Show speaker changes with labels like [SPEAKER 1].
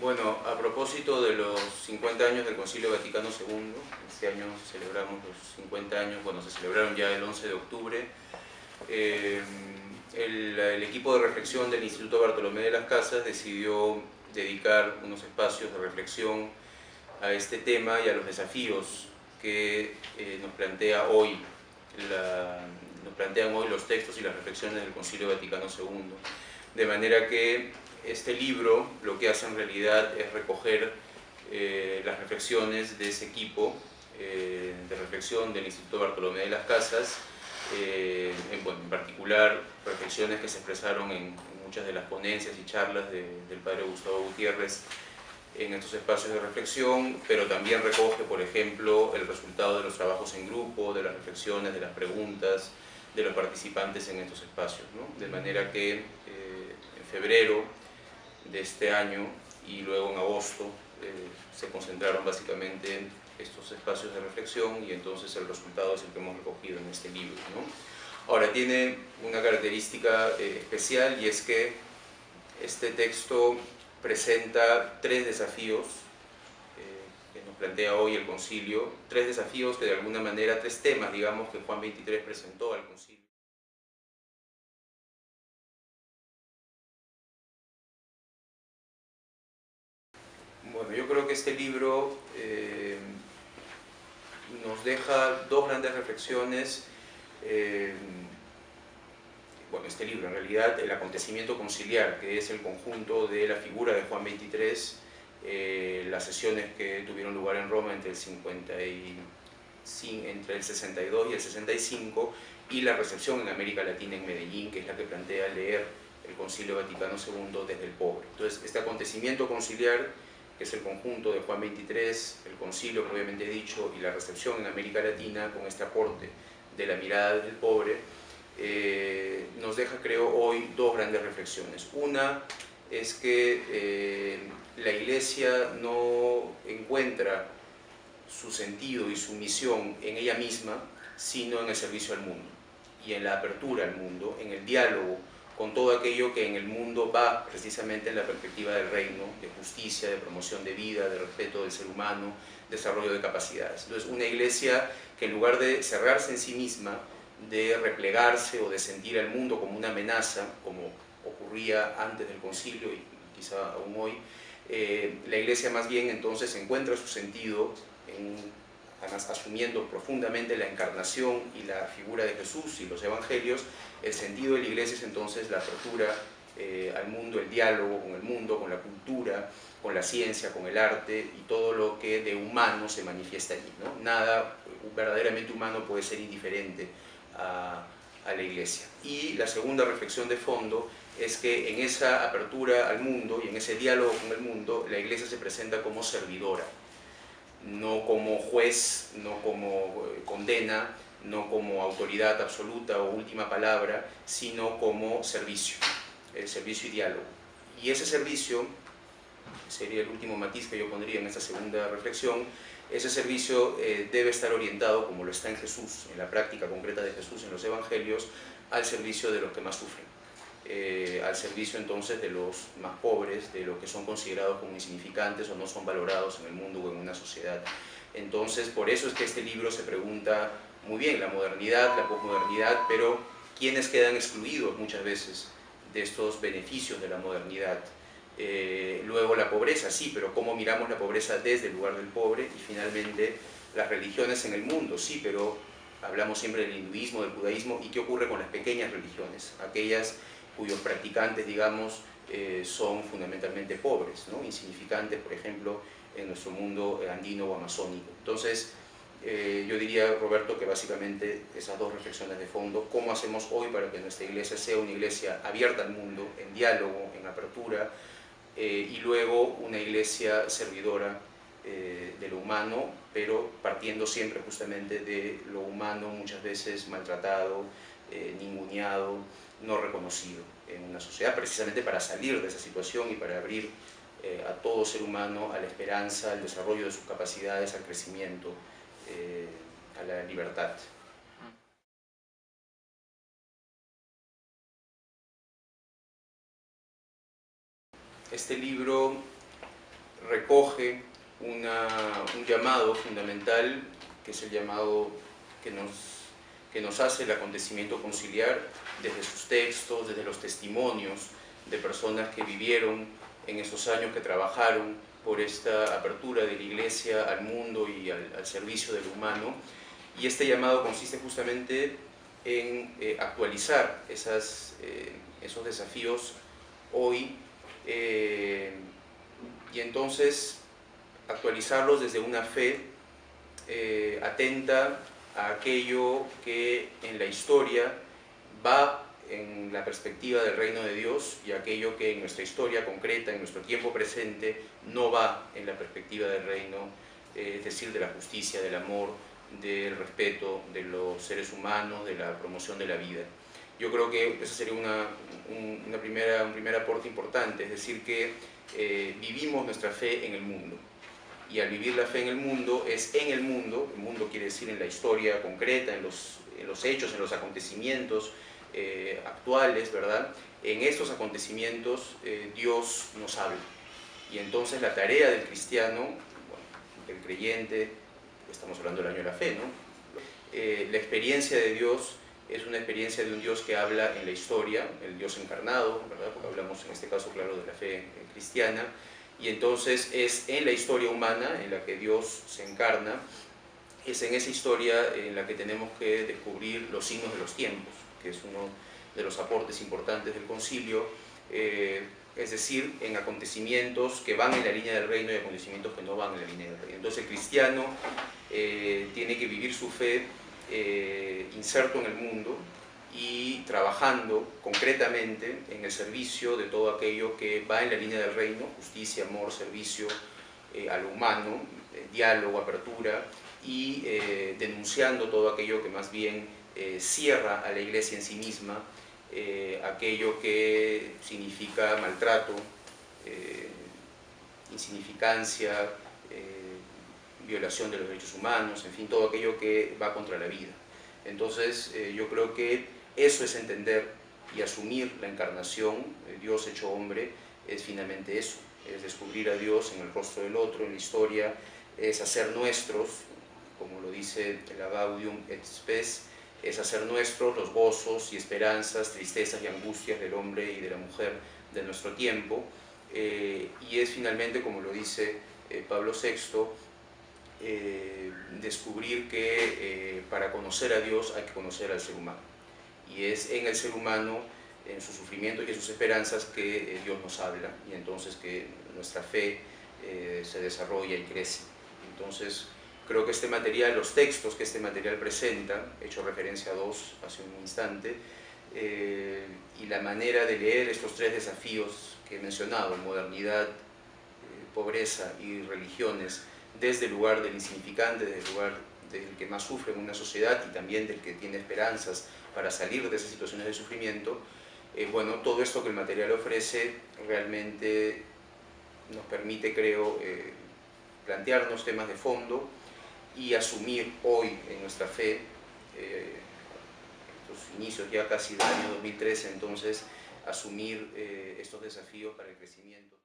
[SPEAKER 1] Bueno, a propósito de los 50 años del Concilio Vaticano II, este año celebramos los 50 años, bueno, se celebraron ya el 11 de octubre, el equipo de reflexión del Instituto Bartolomé de las Casas decidió dedicar unos espacios de reflexión a este tema y a los desafíos que nos plantean hoy los textos y las reflexiones del Concilio Vaticano II. De manera que este libro lo que hace en realidad es recoger las reflexiones de ese equipo de reflexión del Instituto Bartolomé de las Casas, en particular reflexiones que se expresaron en muchas de las ponencias y charlas del padre Gustavo Gutiérrez en estos espacios de reflexión, pero también recoge, por ejemplo, el resultado de los trabajos en grupo, de las reflexiones, de las preguntas de los participantes en estos espacios, ¿no? De manera que en febrero de este año y luego en agosto se concentraron básicamente en estos espacios de reflexión, y entonces el resultado es el que hemos recogido en este libro, ¿no? Ahora, tiene una característica especial, y es que este texto presenta tres desafíos que nos plantea hoy el Concilio, tres desafíos que de alguna manera, tres temas, digamos, que Juan XXIII presentó al Concilio. Bueno, yo creo que este libro nos deja dos grandes reflexiones. Bueno, este libro, en realidad, el acontecimiento conciliar, que es el conjunto de la figura de Juan XXIII, las sesiones que tuvieron lugar en Roma entre el 62 y el 65, y la recepción en América Latina, en Medellín, que es la que plantea leer el Concilio Vaticano II desde el pobre. Entonces, este acontecimiento conciliar, que es el conjunto de Juan XXIII, el concilio propiamente dicho, y la recepción en América Latina, con este aporte de la mirada del pobre, nos deja, creo, hoy dos grandes reflexiones. Una es que la Iglesia no encuentra su sentido y su misión en ella misma, sino en el servicio al mundo y en la apertura al mundo, en el diálogo con todo aquello que en el mundo va precisamente en la perspectiva del reino, de justicia, de promoción de vida, de respeto del ser humano, desarrollo de capacidades. Entonces, una iglesia que en lugar de cerrarse en sí misma, de replegarse o de sentir al mundo como una amenaza, como ocurría antes del concilio y quizá aún hoy, la iglesia más bien entonces encuentra su sentido además asumiendo profundamente la encarnación y la figura de Jesús y los evangelios. El sentido de la iglesia es entonces la apertura al mundo, el diálogo con el mundo, con la cultura, con la ciencia, con el arte y todo lo que de humano se manifiesta allí, ¿no? Nada verdaderamente humano puede ser indiferente a la iglesia. Y la segunda reflexión de fondo es que en esa apertura al mundo y en ese diálogo con el mundo, la iglesia se presenta como servidora, no como juez, no como condena, no como autoridad absoluta o última palabra, sino como servicio, servicio y diálogo. Y ese servicio, sería el último matiz que yo pondría en esta segunda reflexión, ese servicio debe estar orientado, como lo está en Jesús, en la práctica concreta de Jesús en los evangelios, al servicio de los que más sufren. Al servicio entonces de los más pobres, de los que son considerados como insignificantes o no son valorados en el mundo o en una sociedad. Entonces, por eso es que este libro se pregunta muy bien la modernidad, la posmodernidad, pero ¿quiénes quedan excluidos muchas veces de estos beneficios de la modernidad? Luego la pobreza, sí, pero ¿cómo miramos la pobreza desde el lugar del pobre? Y finalmente las religiones en el mundo, sí, pero hablamos siempre del hinduismo, del judaísmo, ¿y qué ocurre con las pequeñas religiones? Aquellas cuyos practicantes, digamos, son fundamentalmente pobres, ¿no? Insignificantes, por ejemplo, en nuestro mundo andino o amazónico. Entonces, yo diría, Roberto, que básicamente esas dos reflexiones de fondo: ¿cómo hacemos hoy para que nuestra iglesia sea una iglesia abierta al mundo, en diálogo, en apertura, y luego una iglesia servidora de lo humano, pero partiendo siempre justamente de lo humano, muchas veces maltratado, ninguneado, no reconocido en una sociedad, precisamente para salir de esa situación y para abrir a todo ser humano a la esperanza, al desarrollo de sus capacidades, al crecimiento, a la libertad. Este libro recoge un llamado fundamental, que es el llamado que nos hace el acontecimiento conciliar desde sus textos, desde los testimonios de personas que vivieron en esos años, que trabajaron por esta apertura de la Iglesia al mundo y al servicio del humano. Y este llamado consiste justamente en actualizar esos desafíos hoy, y entonces actualizarlos desde una fe atenta a aquello que en la historia va en la perspectiva del reino de Dios, y aquello que en nuestra historia concreta, en nuestro tiempo presente, no va en la perspectiva del reino, es decir, de la justicia, del amor, del respeto de los seres humanos, de la promoción de la vida. Yo creo que ese sería un primer aporte importante, es decir, que vivimos nuestra fe en el mundo. Y al vivir la fe en el mundo, es en el mundo quiere decir en la historia concreta, en los hechos, en los acontecimientos actuales, ¿verdad? En estos acontecimientos Dios nos habla. Y entonces la tarea del cristiano, bueno, del creyente, estamos hablando del año de la fe, ¿no? La experiencia de Dios es una experiencia de un Dios que habla en la historia, el Dios encarnado, ¿verdad? Porque hablamos en este caso, claro, de la fe cristiana. Y entonces es en la historia humana en la que Dios se encarna, es en esa historia en la que tenemos que descubrir los signos de los tiempos, que es uno de los aportes importantes del concilio, es decir, en acontecimientos que van en la línea del reino y acontecimientos que no van en la línea del reino. Entonces el cristiano tiene que vivir su fe inserto en el mundo y trabajando concretamente en el servicio de todo aquello que va en la línea del reino: justicia, amor, servicio a lo humano, diálogo, apertura, y denunciando todo aquello que más bien cierra a la Iglesia en sí misma, aquello que significa maltrato, insignificancia, violación de los derechos humanos, en fin, todo aquello que va contra la vida. Entonces yo creo que eso es entender y asumir la encarnación, Dios hecho hombre, es finalmente eso, es descubrir a Dios en el rostro del otro, en la historia, es hacer nuestros, como lo dice la Gaudium et Spes, es hacer nuestros los gozos y esperanzas, tristezas y angustias del hombre y de la mujer de nuestro tiempo, y es finalmente, como lo dice Pablo VI, descubrir que para conocer a Dios hay que conocer al ser humano, y es en el ser humano, en sus sufrimientos y en sus esperanzas, que Dios nos habla, y entonces que nuestra fe se desarrolla y crece. Entonces creo que este material, los textos que este material presenta, he hecho referencia a dos hace un instante, y la manera de leer estos tres desafíos que he mencionado: modernidad, pobreza y religiones, desde el lugar del insignificante, desde el lugar del que más sufre en una sociedad y también del que tiene esperanzas para salir de esas situaciones de sufrimiento, bueno, todo esto que el material ofrece realmente nos permite, creo, plantearnos temas de fondo y asumir hoy en nuestra fe, estos inicios ya casi del año 2013, entonces, asumir estos desafíos para el crecimiento.